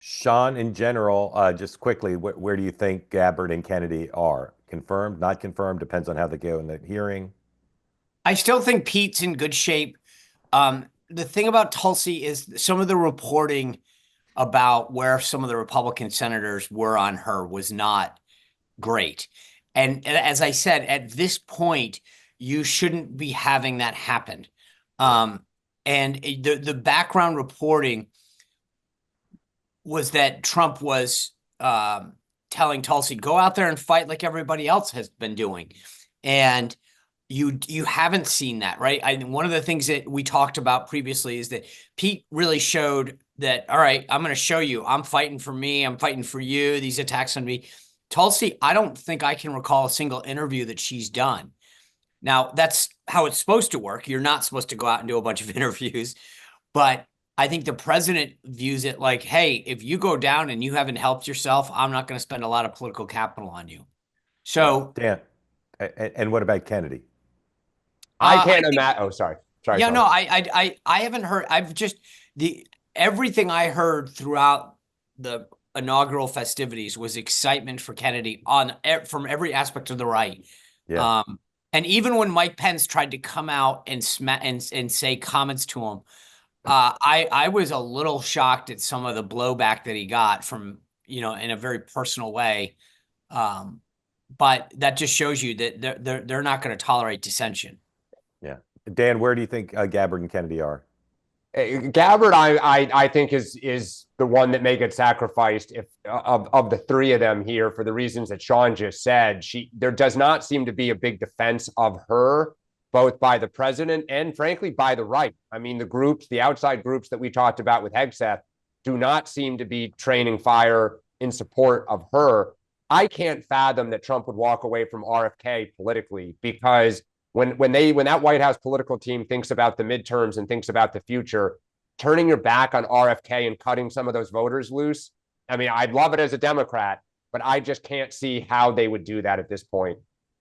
Sean, in general, just quickly, where do you think Gabbard and Kennedy are? Confirmed, not confirmed? Depends on how they go in the hearing. I still think Pete's in good shape. The thing about Tulsi is some of the reporting about where some of the Republican senators were on her was not great. And as I said, at this point, you shouldn't be having that happen. Um, and the background reporting was that Trump was telling Tulsi, go out there and fight like everybody else has been doing. And you haven't seen that, right? One of the things that we talked about previously is that Pete really showed that, all right, I'm going to show you. I'm fighting for me. I'm fighting for you. These attacks on me. Tulsi, I don't think I can recall a single interview that she's done. Now, that's how it's supposed to work. You're not supposed to go out and do a bunch of interviews, but I think the president views it like, hey, if you go down and you haven't helped yourself, I'm not going to spend a lot of political capital on you. Yeah. So, Dan, and what about Kennedy? I I can't think, imagine. Oh, sorry. Sorry, yeah, Tony. no, I haven't heard. I've just the everything I heard throughout the inaugural festivities was excitement for Kennedy on from every aspect of the right. Yeah. Um, and even when Mike Pence tried to come out and and say comments to him, I was a little shocked at some of the blowback that he got from, in a very personal way. Um, but that just shows you that they're not going to tolerate dissension. Yeah. Dan, where do you think Gabbard and Kennedy are? Gabbard, I think is the one that may get sacrificed if of the three of them here for the reasons that Sean just said. There does not seem to be a big defense of her, both by the president and frankly by the right. I mean, the outside groups that we talked about with Hegseth do not seem to be training fire in support of her. I can't fathom that Trump would walk away from RFK politically because when that White House political team thinks about the midterms and thinks about the future, turning your back on RFK and cutting some of those voters loose. I mean, I'd love it as a Democrat, but I just can't see how they would do that at this point.